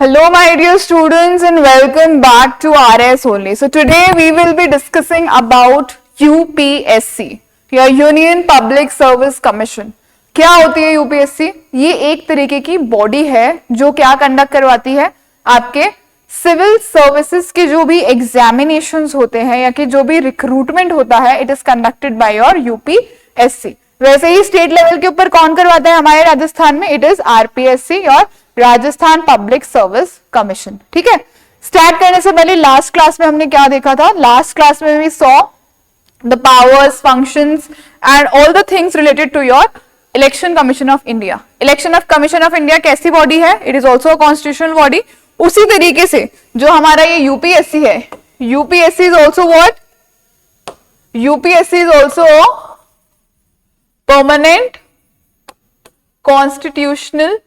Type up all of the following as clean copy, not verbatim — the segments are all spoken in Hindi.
Hello my dear students and welcome back to RS only. So today we will be discussing about UPSC, या यूनियन पब्लिक सर्विस कमीशन। क्या होती है यूपीएससी? ये एक तरीके की बॉडी है जो क्या कंडक्ट करवाती है, आपके सिविल सर्विसेज के जो भी एग्जामिनेशंस होते हैं या कि जो भी रिक्रूटमेंट होता है, it is conducted by your UPSC. वैसे ही स्टेट लेवल के ऊपर कौन करवाता है हमारे राजस्थान में? इट इज आरपीएससी और राजस्थान पब्लिक सर्विस कमीशन। ठीक है, स्टार्ट करने से पहले लास्ट क्लास में हमने क्या देखा था? लास्ट क्लास में we saw the powers, functions and all the things related to your Election Commission of India. Election of Commission of India कैसी बॉडी है? It is also a constitutional body. उसी तरीके से जो हमारा ये यूपीएससी है, UPSC is also what? UPSC is also a permanent constitutional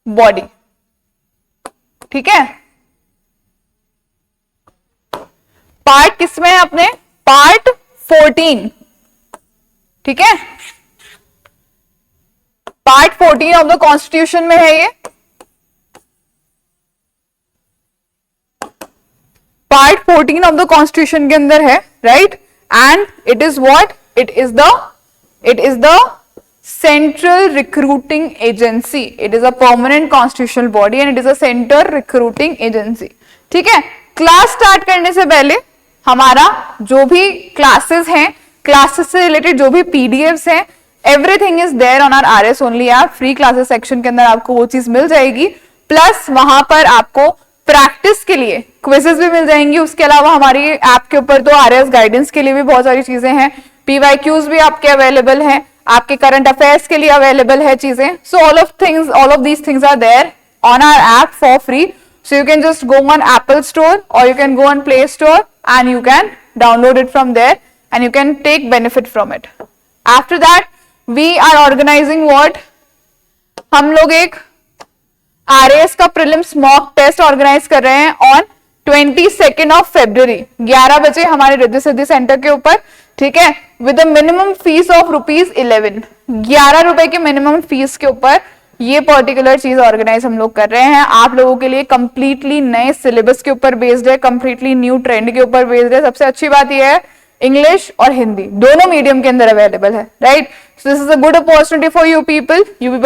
body. ठीक है, पार्ट किसमें है अपने? पार्ट 14। ठीक है, पार्ट 14 ऑफ द कॉन्स्टिट्यूशन में है ये। पार्ट 14 ऑफ द कॉन्स्टिट्यूशन के अंदर है, right? And it is what? It is the central recruiting agency. It is a permanent constitutional body and it is a central recruiting agency. ठीक है, क्लास स्टार्ट करने से पहले हमारा जो भी क्लासेस हैं, क्लासेस से रिलेटेड जो भी पीडीएफ्स हैं, everything is there on our RS only app. Free classes section के अंदर आपको वो चीज मिल जाएगी, प्लस वहां पर आपको प्रैक्टिस के लिए क्विजेस भी मिल जाएंगी। उसके अलावा हमारी ऐप के ऊपर तो आरएस गाइडेंस के लिए भी बहुत सारी चीजें हैं, पीवाईक्यूज भी आपके अवेलेबल हैं, आपके करंट अफेयर्स के लिए अवेलेबल है चीजें। So all of these things are there on our app for free. So you can just go on Apple Store or you can go on Play Store and you can download it from there and you can take benefit from it. After that, we are organizing what? हम लोग एक RAS का prelims mock test organize कर रहे हैं on 22nd of February 11 बजे हमारे रिद्धि सिद्धि सेंटर के ऊपर। ठीक है, with a minimum fees of ₹11। 11 रुपए के मिनिमम फीस के ऊपर ये पर्टिकुलर चीज ऑर्गेनाइज हम लोग कर रहे हैं आप लोगों के लिए। कंप्लीटली नए सिलेबस के ऊपर बेस्ड है, कंप्लीटली न्यू ट्रेंड के ऊपर बेस्ड है। सबसे अच्छी बात ये है इंग्लिश और हिंदी दोनों मीडियम के अंदर अवेलेबल है, right? So this is a good opportunity for you people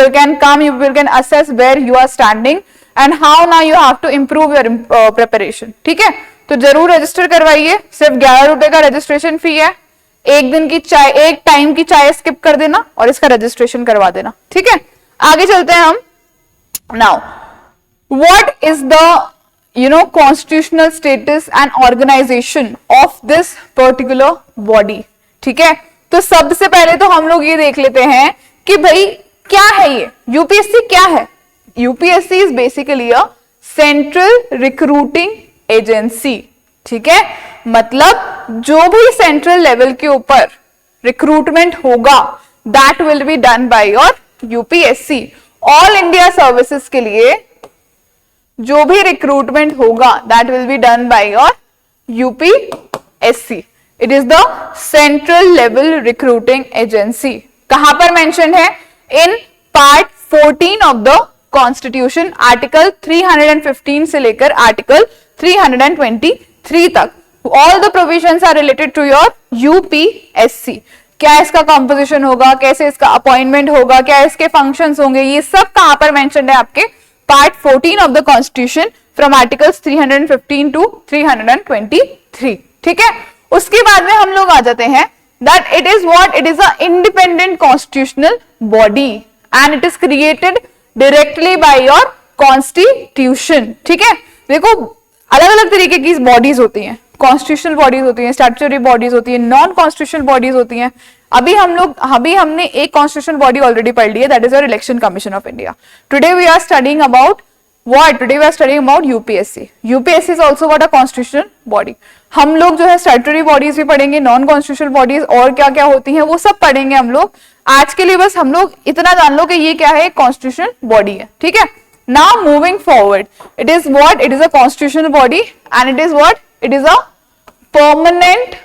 can come, you people can assess where you are standing and how now you have to improve your preparation. ठीक है, तो जरूर रजिस्टर करवाइए। सिर्फ 11 रुपए का रजिस्ट्रेशन फी है। एक दिन की चाय, एक टाइम की चाय स्किप कर देना और इसका रजिस्ट्रेशन करवा देना। ठीक है, आगे चलते हैं हम। Now what is the constitutional status and organisation of this particular body? ठीक है, तो सबसे पहले तो हम लोग ये देख लेते हैं कि भाई क्या है ये यूपीएससी? क्या है UPSC? Is basically a central recruiting agency. ठीक है, मतलब जो भी सेंट्रल लेवल के ऊपर रिक्रूटमेंट होगा that will be done by your UPSC. All India services के लिए जो भी रिक्रूटमेंट होगा that will be done by your UPSC. It is the central level recruiting agency. कहां पर मेंशन है? In part 14 of the constitution, article 315 से लेकर आर्टिकल 323 तक। All the provisions are related to your UPSC. क्या इसका कॉम्पोजिशन होगा, कैसे इसका अपॉइंटमेंट होगा, क्या इसके फंक्शंस होंगे, ये सब कहां पर मेंशन्ड है? आपके part 14 of the constitution from articles 315 to 323। ठीक है, उसके बाद में हम लोग आ जाते हैं that it is what? It is a independent constitutional body and it is created directly by your constitution. ठीक है, देखो अलग अलग तरीके की बॉडीज होती हैं। कॉन्स्टिट्यूशनल बॉडीज होती हैं, स्टैट्यूटरी बॉडीज होती है, नॉन कॉन्स्टिट्यूशनल बॉडीज होती हैं। अभी हमने एक कॉन्स्टिट्यूशनल बॉडी ऑलरेडी पढ़ ली है, that is your election commission of India. Today we are studying about what? Today we are studying about UPSC. UPSC is also what? A constitutional body. हम लोग जो है स्टैट्यूटरी बॉडीज भी पढ़ेंगे, नॉन कॉन्स्टिट्यूशनल बॉडीज और क्या क्या होती हैं वो सब पढ़ेंगे हम लोग। आज के लिए बस हम लोग इतना जान लो कि ये क्या है? कॉन्स्टिट्यूशनल बॉडी है। ठीक है, now moving forward, it is what? It is a constitutional body and it is what? It is a permanent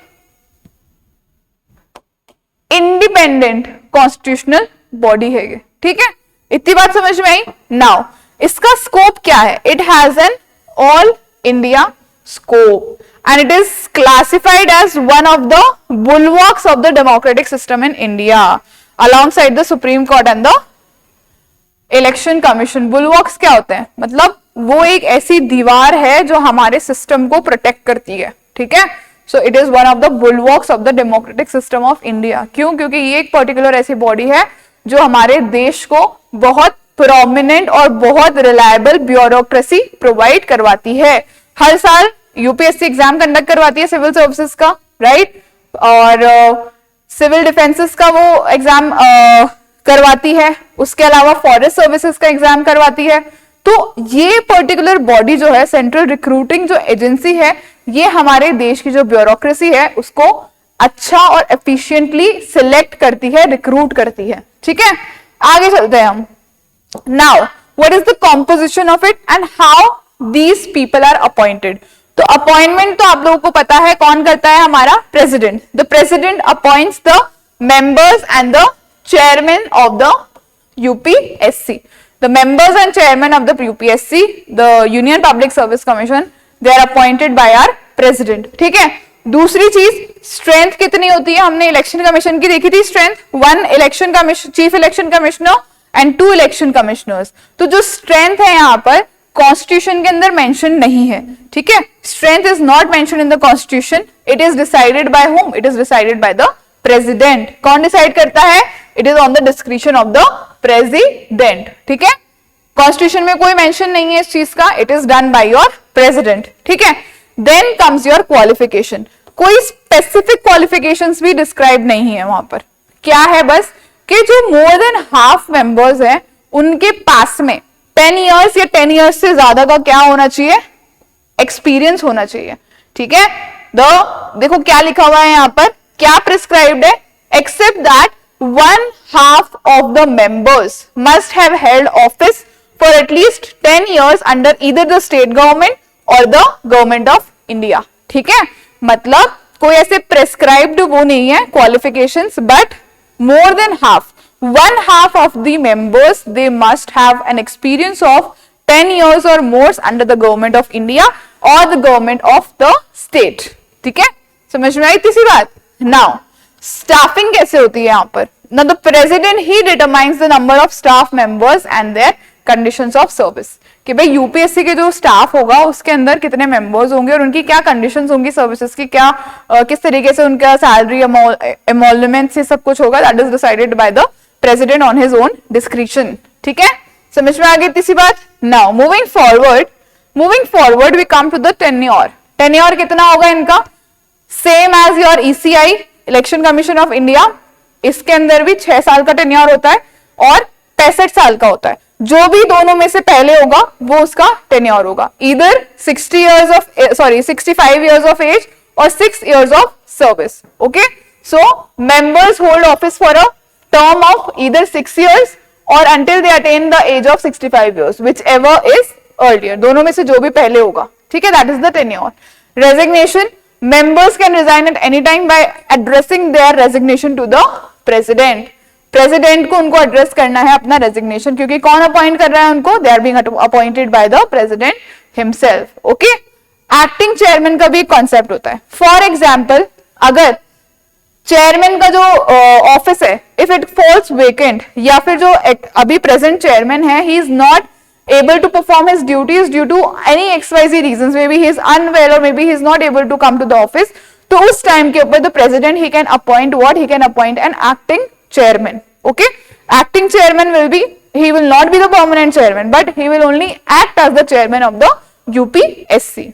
independent constitutional body है ये। ठीक है, इतनी बात समझ में आई? नाउ इसका स्कोप क्या है? It has an all India scope and it is classified as one of the bulwarks of the democratic system in India alongside the Supreme Court and the Election Commission. Bulwarks क्या होते हैं? मतलब वो एक ऐसी दीवार है जो हमारे सिस्टम को प्रोटेक्ट करती है, ठीक है? So it is one of the bulwarks of the democratic system of India. क्यों? क्योंकि ये एक पर्टिकुलर ऐसी बॉडी है जो हमारे देश को बहुत प्रोमिनेंट और बहुत रिलायबल ब्यूरोक्रेसी प्रोवाइड करवाती है. हर साल यूपीएससी एग्जाम कंडक्ट करवाती है सिविल सर्विसेज का, राइट? और सिविल डिफेंसेस का वो एग्जाम करवाती है. उसके अलावा फॉरेस्ट सर्विसेज का एग्जाम करवाती है. तो ये पर्टिकुलर बॉडी जो है, सेंट्रल रिक्रूटिंग जो एजेंसी है, ये हमारे देश की जो ब्यूरोक्रेसी है उसको अच्छा और एफिशिएंटली सिलेक्ट करती है, रिक्रूट करती है, ठीक है? आगे चलते हैं हम. Now what is the composition of it and how these people are appointed. तो अपॉइंटमेंट तो आप लोगों को पता है कौन करता है? हमारा president. The president appoints the members and the chairman of the UPSC. The members and chairman of the UPSC, the Union Public Service Commission, they are appointed by our president. ठीक है? दूसरी चीज, स्ट्रेंथ कितनी होती है? हमने इलेक्शन कमीशन की देखी थी strength. 1 election commission, chief election commissioner and 2 election commissioners. तो जो स्ट्रेंथ है यहाँ पर कॉन्स्टिट्यूशन के अंदर मेंशन नहीं है, ठीक है? Strength is not mention in the constitution. It is decided bye home? It is decided by the president. कौन डिसाइड करता है? It is on the description of the president, ठीक है? कॉन्स्टिट्यूशन में कोई मेंशन नहीं है इस चीज का. It is done by your president, ठीक है? Then comes your qualification. कोई स्पेसिफिक क्वालिफिकेशंस भी डिस्क्राइब नहीं है वहां पर. क्या है? बस कि जो मोर देन हाफ मेंबर्स हैं उनके पास में 10 इयर्स या 10 इयर्स से ज्यादा का क्या होना चाहिए? एक्सपीरियंस होना चाहिए, ठीक है? देखो क्या लिखा हुआ है यहाँ पर, क्या प्रिस्क्राइब्ड है? Except that 1/2 of the members must have held office for at least 10 years under either the state government or the government of India. ठीक है? मतलब कोई ऐसे प्रेस्क्राइब्ड वो नहीं है qualifications, but more than half, 1/2 of the members, they must have an experience of 10 years or more under the government of India or the government of the state. ठीक है? समझ में आई तीसरी बात? Now स्टाफिंग कैसे होती है यहाँ पर? Now the president he determines the number of staff members and their conditions of service. कि भाई यूपीएससी के जो स्टाफ होगा उसके अंदर कितने मेंबर्स होंगे और उनकी क्या कंडीशंस होंगी सर्विसेज की, क्या किस तरीके से उनका सैलरी एमोलमेंट से सब कुछ होगा. That is decided by the president on his own description. ठीक है? समझ में आ गई तीसरी बात? Now moving forward we come to the tenure. Tenure कितना होगा इनका? Same as your ECI, election commission of India. इसके अंदर भी 6 साल का टेन्योर होता है और 65 साल का होता है. जो भी दोनों में से पहले होगा वो उसका टेन्योर होगा. Either 65 years of age or 6 years of service. Okay, so members hold office for a term of either 6 years or until they attain the age of 65 years, whichever is earlier. दोनों में से जो भी पहले होगा. ठीक है? That is the tenure. Resignation. Members can resign at any time by addressing their resignation to the president. President को उनको एड्रेस करना है अपना रेजिग्नेशन, क्योंकि कौन अपॉइंट कर रहा है उनको? They are being appointed by the president himself. Okay? Acting chairman का भी कॉन्सेप्ट होता है. फॉर एग्जांपल, अगर चेयरमैन का जो ऑफिस है, इफ इट फॉल्स वेकेंट, या फिर जो अभी प्रेजेंट चेयरमैन है, he is not able to perform his duties due to any XYZ reasons, maybe he is unwell or maybe he is not able to come to the office, तो उस टाइम के ऊपर the president he can appoint what? He can appoint an acting chairman. Okay? Acting chairman will be, he will not be the permanent chairman, but he will only act as the chairman of the UPSC.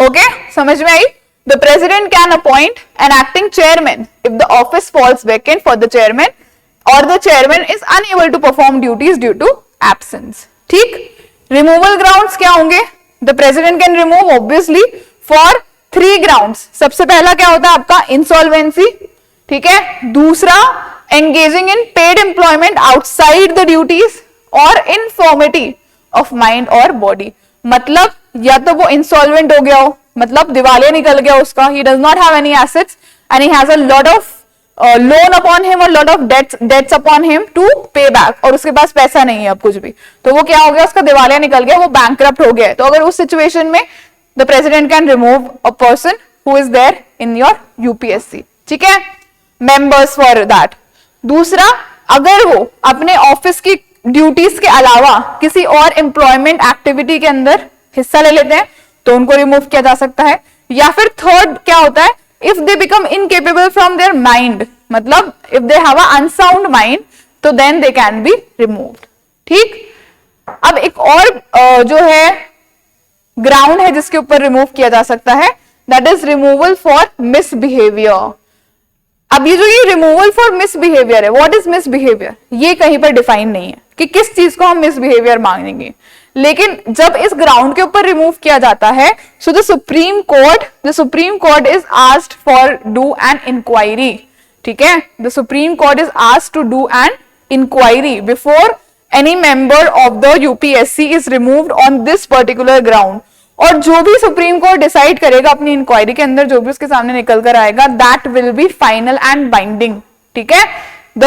Okay? समझ में आई? The president can appoint an acting chairman if the office falls vacant for the chairman or the chairman is unable to perform duties due to absence. ठीक? रिमूवल ग्राउंड्स क्या होंगे? The president can remove obviously for 3 grounds. सबसे पहला क्या होता है आपका? इंसॉल्वेंसी. ठीक है? दूसरा, engaging in paid employment outside the duties और इनफॉर्मिटी ऑफ माइंड और बॉडी. मतलब या तो वो इंसॉल्वेंट हो गया हो, मतलब दिवालिया निकल गया उसका, he does not have any assets and he has a lot of loan upon him और lot of debts upon him to pay back, और उसके पास पैसा नहीं है अब कुछ भी, तो वो क्या हो गया, उसका दिवालिया निकल गया, वो बैंकरप्ट हो गया है। तो अगर उस सिचुएशन में the president can remove a person who is there in your UPSC, ठीक है, मेंबर्स फॉर दैट। दूसरा, अगर वो अपने ऑफिस की ड्यूटीज के अलावा किसी और एम्प्लॉयमेंट एक्टिविटी के अंदर हिस्सा ले लेते हैं तो उनको रिमूव किया जा सकता है। या फिर थर्ड क्या होता है, if they become incapable from their mind, मतलब if they have a unsound mind, तो then they can be removed, ठीक। अब एक और जो है ग्राउंड है जिसके ऊपर रिमूव किया जा सकता है, that is removal for misbehaviour. अब ये जो ये रिमूवल फॉर मिसबिहेवियर है, व्हाट इज मिसबिहेवियर, ये कहीं पर डिफाइन नहीं है कि किस चीज को हम मिसबिहेवियर मांगेंगे, लेकिन जब इस ग्राउंड के ऊपर रिमूव किया जाता है, so the supreme court is asked for do an inquiry, ठीक है, the supreme court is asked to do an inquiry before any member of the UPSC is removed on this particular ground. और जो भी सुप्रीम कोर्ट डिसाइड करेगा अपनी इंक्वायरी के अंदर, जो भी उसके सामने निकल कर आएगा, that will B final and binding, ठीक है। The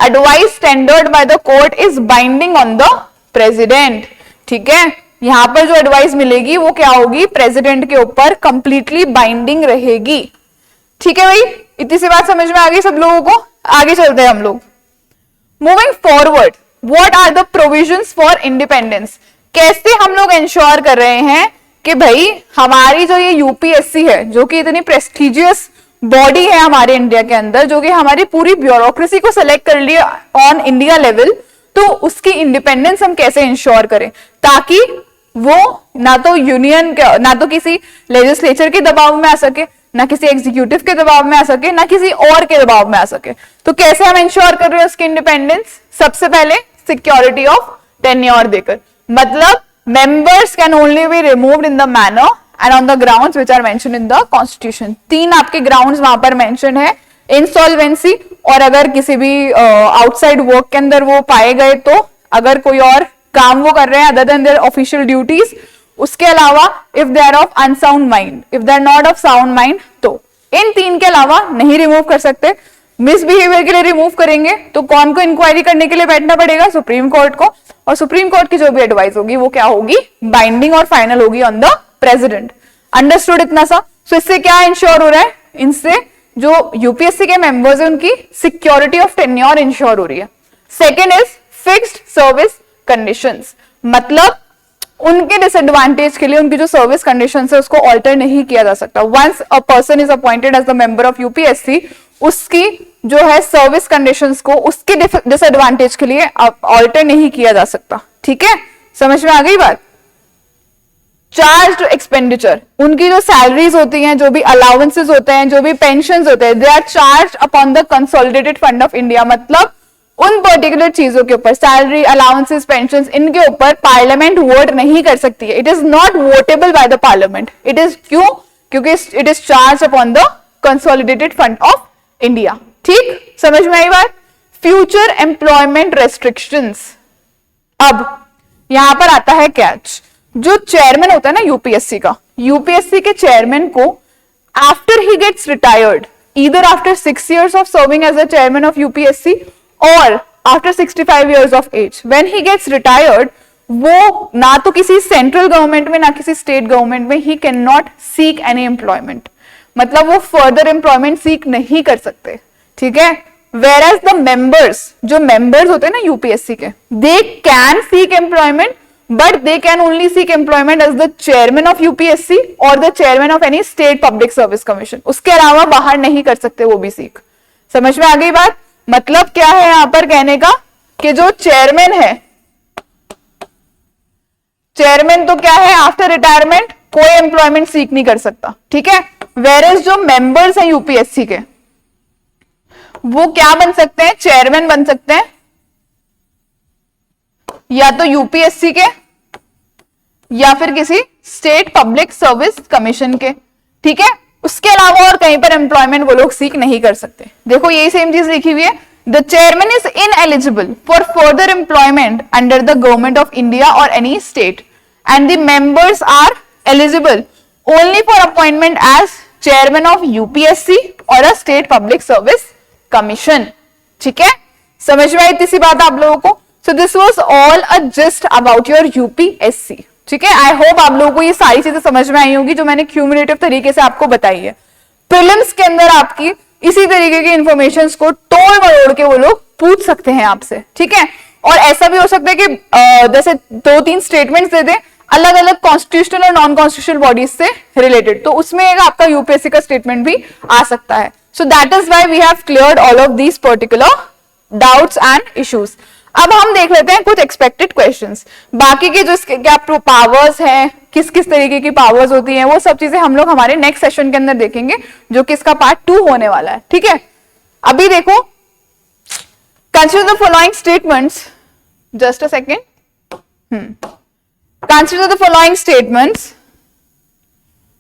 advice tendered by the court is binding on the president, ठीक है। यहां पर जो एडवाइस मिलेगी वो क्या होगी, प्रेसिडेंट के ऊपर कंप्लीटली बाइंडिंग रहेगी, ठीक है भाई। इतनी सी बात समझ में आ गई सब लोगों को। आगे चलते हैं हम लोग। Moving forward, what are the provisions for independence, कैसे हम लोग इंश्योर कर रहे हैं कि भाई हमारी जो ये यूपीएससी है, जो कि इतनी प्रेस्टिजियस बॉडी है हमारे इंडिया के अंदर, जो कि हमारी पूरी ब्यूरोक्रेसी को सेलेक्ट कर लिया ऑन इंडिया लेवल, तो उसकी इंडिपेंडेंस हम कैसे इंश्योर करें, ताकि वो ना तो यूनियन ना तो किसी लेजिस्लेचर के दबाव में आ सके, ना किसी एग्जीक्यूटिव के दबाव में आ सके, ना किसी और के दबाव में आ सके। तो कैसे हम इंश्योर कर रहे हैं उसकी इंडिपेंडेंस, सबसे पहले सिक्योरिटी ऑफ टेन्योर देकर, मतलब members can only be removed in the manner and on the grounds which are mentioned in the constitution. 3 आपके ग्राउंड्स वहां पर मेंशन है, इंसॉल्वेंसी, और अगर किसी भी आउटसाइड वर्क के अंदर वो पाए गए, तो अगर कोई और काम वो कर रहे हैं other than their official duties, उसके अलावा if they are of unsound mind, if they are not of sound mind, तो इन 3 के अलावा नहीं रिमूव कर सकते। मिसबिहेवियर के लिए रिमूव करेंगे तो कौन को इंक्वायरी करने के लिए बैठना पड़ेगा, सुप्रीम कोर्ट को, और सुप्रीम कोर्ट की जो भी एडवाइस होगी वो क्या होगी, बाइंडिंग और फाइनल होगी ऑन द प्रेसिडेंट। अंडरस्टूड इतना सा। सो इससे क्या इंश्योर हो रहा है, इनसे जो यूपीएससी के मेंबर्स है उनकी सिक्योरिटी ऑफ टेन्योर इंश्योर हो रही है। Second is fixed service conditions, मतलब उनके डिसएडवांटेज के लिए उनकी जो सर्विस कंडीशंस है उसको ऑल्टर नहीं किया जा सकता। Once a person is appointed as the member of UPSC, उसकी जो है सर्विस कंडीशंस को उसके डिसएडवांटेज के लिए ऑल्टर नहीं किया जा सकता, ठीक है, समझ में आ गई बात। चार्ज एक्सपेंडिचर, उनकी जो सैलरीज होती हैं, जो भी अलाउंसेस होते हैं, जो भी पेंशन होते हैं, they are charge upon the consolidated fund of India, मतलब उन पर्टिकुलर चीजों के ऊपर, सैलरी, अलाउंसेस, पेंशन, इनके ऊपर पार्लियामेंट वोट नहीं कर सकती है। It is not votable by the parliament. It is क्यों, क्योंकि it is charge upon the consolidated fund of India, ठीक, समझ में आई बात। फ्यूचर एम्प्लॉयमेंट रेस्ट्रिक्शंस, अब यहां पर आता है कैच, जो चेयरमैन होता है ना यूपीएससी का, यूपीएससी के चेयरमैन को after he gets retired, either after 6 years of serving as a chairman of UPSC or after 65 years of age, when he gets retired, वो ना तो किसी सेंट्रल गवर्नमेंट में ना किसी स्टेट गवर्नमेंट में he can not seek any employment, मतलब वो फर्दर एम्प्लॉयमेंट सीक नहीं कर सकते, ठीक है। वेयर एज द मेंबर्स, जो मेंबर्स होते हैं ना यूपीएससी के, they can seek employment, but they can only seek employment as the chairman of UPSC or the chairman of any state public service commission, उसके अलावा बाहर नहीं कर सकते वो भी सीख। समझ में आ गई बात। मतलब क्या है यहां पर कहने का कि जो चेयरमैन है, चेयरमैन तो क्या है, आफ्टर रिटायरमेंट कोई एम्प्लॉयमेंट सीख नहीं कर सकता, ठीक है। वेरेज जो मेंबर्स हैं यूपीएससी के, वो क्या बन सकते हैं, चेयरमैन बन सकते हैं, या तो यूपीएससी के या फिर किसी स्टेट पब्लिक सर्विस कमीशन के, ठीक है। उसके अलावा और कहीं पर एम्प्लॉयमेंट वो लोग सीख नहीं कर सकते। देखो यही सेम चीज लिखी हुई है, the chairman is ineligible for further employment under the government of India और any state, and the members are eligible only for appointment as chairman of UPSC और a state public service commission. ठीक है, समझ में आई इतनी सी बात आप लोगों को? So this was all a just about your UPSC. ठीक है, आई होप आप लोगों को ये सारी चीजें समझ में आई होगी जो मैंने क्यूमुलेटिव तरीके से आपको बताई है। प्रीलिम्स के अंदर आपकी इसी तरीके की इंफॉर्मेशन को तोड़ मरोड़ के वो लोग पूछ सकते हैं आपसे। ठीक है, और ऐसा भी हो सकता है कि जैसे 2-3 स्टेटमेंट्स दे दें अलग अलग कॉन्स्टिट्यूशनल और नॉन कॉन्स्टिट्यूशनल बॉडीज से रिलेटेड, तो उसमें एक आपका यूपीएससी का स्टेटमेंट भी आ सकता है। So that is why we have cleared all of these particular doubts and issues. अब हम देख लेते हैं कुछ एक्सपेक्टेड क्वेश्चंस। बाकी के जो क्या पावर्स हैं, किस किस तरीके की पावर्स होती हैं, वो सब चीजें हम लोग हमारे नेक्स्ट सेशन के अंदर देखेंगे, जो कि इसका पार्ट 2 होने वाला है। ठीक है, अभी देखो, consider the following statements, just a second, consider the following statements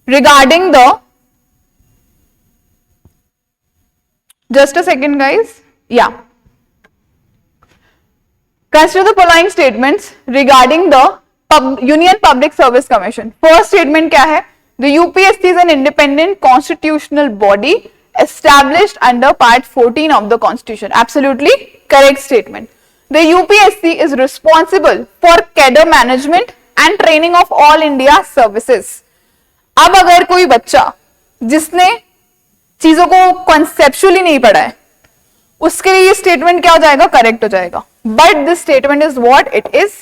regarding the, just a second guys, yeah, consider the following statements regarding the Union Public Service Commission. First statement क्या है? The UPSC is an independent constitutional body established under part 14 of the Constitution. Absolutely correct statement. The UPSC is responsible for cadre management and training of all India services. अब अगर कोई बच्चा जिसने चीजों को कॉन्सेप्चुअली नहीं पढ़ा है, उसके लिए ये स्टेटमेंट क्या हो जाएगा? करेक्ट हो जाएगा। But this statement is what? It is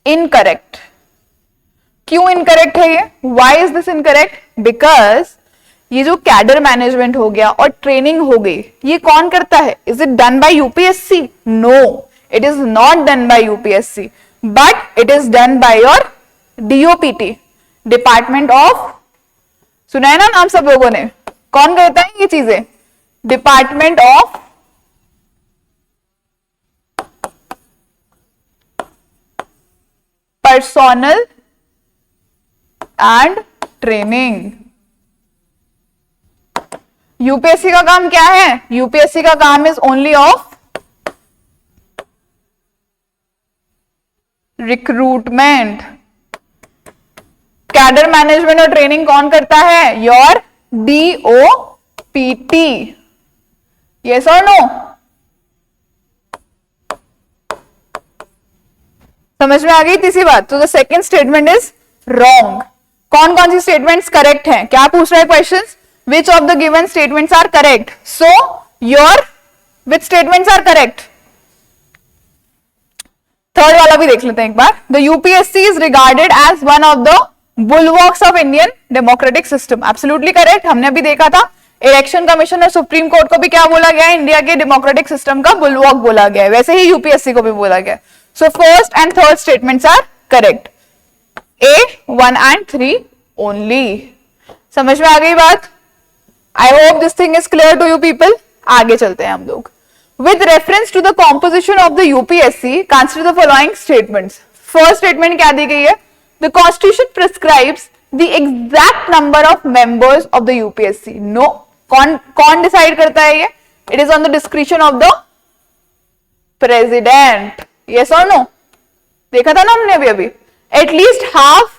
incorrect. क्यों इनकरेक्ट है ये? Why is this incorrect? Because ये जो कैडर मैनेजमेंट हो गया और ट्रेनिंग हो गई, ये कौन करता है? Is it done by UPSC? No, it is not done by UPSC, but it is done by your DOPT, department of, सुना है ना नाम सब लोगों ने? कौन करता है ये चीजें? Department of personnel and training. UPSC का काम क्या है? यूपीएससी का काम is only of recruitment. Cadre management और ट्रेनिंग कौन करता है? Your DOPT। यस और नो? समझ में आ गई तीसरी बात? तो the second statement is wrong. कौन कौन सी स्टेटमेंट्स करेक्ट हैं? क्या पूछ रहा है question? Which of the given statements are correct? So your which statements are correct? Third वाला भी देख लेते हैं एक बार। The UPSC is regarded as one of the bulwarks of Indian democratic system. Absolutely correct. हमने अभी देखा था इलेक्शन कमीशन और सुप्रीम कोर्ट को भी क्या बोला गया है? इंडिया के डेमोक्रेटिक सिस्टम का बुलवॉक बोला गया है। वैसे ही यूपीएससी को भी बोला गया है। So first and third statements are correct. A, 1 and 3 only. समझ में आ गई बात? I hope this thing is clear to you people. आगे चलते हैं हम लोग। With reference to the composition of the UPSC, consider the following statements. First statement क्या दी गई है? The Constitution prescribes the exact number of members of the UPSC. No, कौन डिसाइड करता है ये? It is on the discretion of the president. Yes or no? देखा था ना हमने अभी। At least half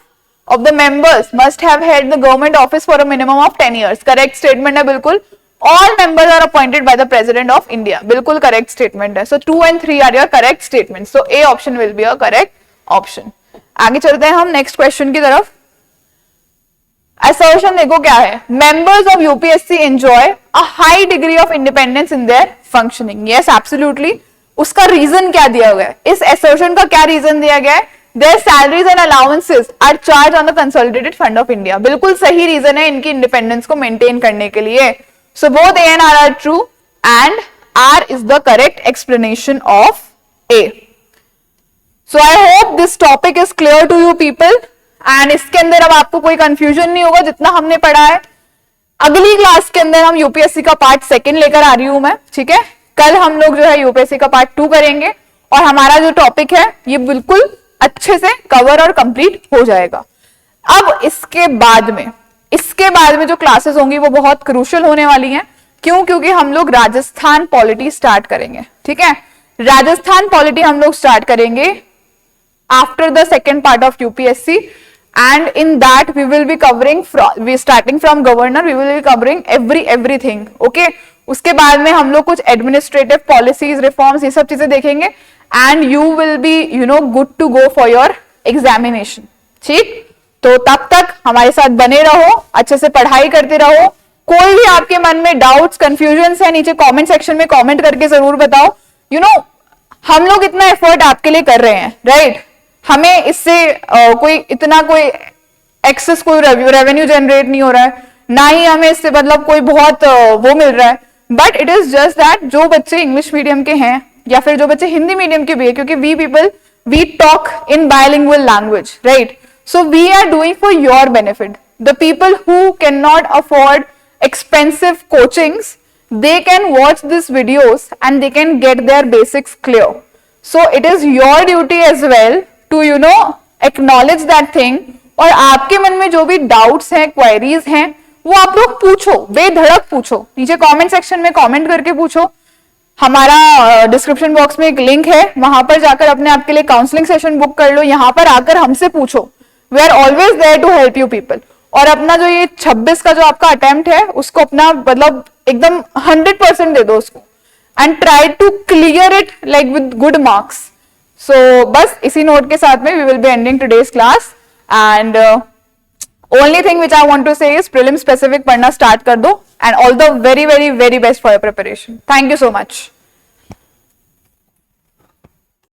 of the members must have held the government office for a minimum of 10 years. Correct statement है बिल्कुल। All members are appointed by the President of India. बिल्कुल correct statement है. So 2 and 3 are your correct statements. So A option will be a correct option. आगे चलते हैं हम next question की तरफ। Assertion देखो क्या है? Members of UPSC enjoy a high degree of independence in their functioning. Yes, absolutely. उसका reason क्या दिया गया है? इस assertion का क्या reason दिया गया है? Their salaries and allowances are charged on the Consolidated Fund of India. बिल्कुल सही reason है इनकी independence को maintain करने के लिए। So both A and R are true and R is the correct explanation of A. So I hope this topic is clear to you people and इसके अंदर अब आपको कोई confusion नहीं होगा जितना हमने पढ़ा है। अगली क्लास के अंदर हम यूपीएससी का पार्ट 2 लेकर आ रही हूं मैं, ठीक है। कल हम लोग जो है यूपीएससी का पार्ट 2 करेंगे और हमारा जो टॉपिक है ये बिल्कुल अच्छे से कवर और कंप्लीट हो जाएगा। अब इसके बाद में जो क्लासेस होंगी वो बहुत क्रूशियल होने वाली हैं। क्यों? क्योंकि हम लोग राजस्थान पॉलिटी स्टार्ट करेंगे, ठीक है। राजस्थान पॉलिटी हम लोग स्टार्ट करेंगे after the second part of UPSC and in that we will be covering starting from governor, we will be covering everything. Okay, उसके बाद में हम लोग कुछ एडमिनिस्ट्रेटिव पॉलिसीज, रिफॉर्म्स, ये सब चीजें देखेंगे and you will be good to go for your examination. ठीक, तो तब तक हमारे साथ बने रहो, अच्छे से पढ़ाई करते रहो. कोई भी आपके मन में डाउट्स, कंफ्यूजन है, नीचे कमेंट सेक्शन में कमेंट करके जरूर बताओ. हम लोग इतना एफर्ट आपके लिए कर रहे हैं, राइट? हमें इससे कोई एक्सेस कोई रेवेन्यू जनरेट नहीं हो रहा है, ना ही हमें इससे मतलब कोई बहुत वो मिल रहा है. But it is just that जो बच्चे इंग्लिश मीडियम के हैं या फिर जो बच्चे हिंदी मीडियम के भी है, क्योंकि we talk in bilingual language, right? So we are doing for your benefit. The people who can not afford expensive coachings, they can watch these videos and they can get their basics clear. So it is your duty as well to acknowledge that thing. और आपके मन में जो भी doubts हैं, queries हैं, वो आप लोग पूछो, बेधड़क पूछो, नीचे comment section में comment करके पूछो. हमारा डिस्क्रिप्शन बॉक्स में एक लिंक है, वहां पर जाकर अपने आपके लिए काउंसलिंग सेशन बुक कर लो. यहाँ पर आकर हमसे पूछो. We are always there to help you people. और अपना जो ये 26 का जो आपका अटेम्प्ट है, उसको अपना मतलब एकदम 100% दे दो उसको and try to clear it like with good marks. So बस इसी नोट के साथ में we will be ending today's class. And only thing which I want to say is prelim specific पढ़ना स्टार्ट कर दो and all the very very very best for your preparation. Thank you so much.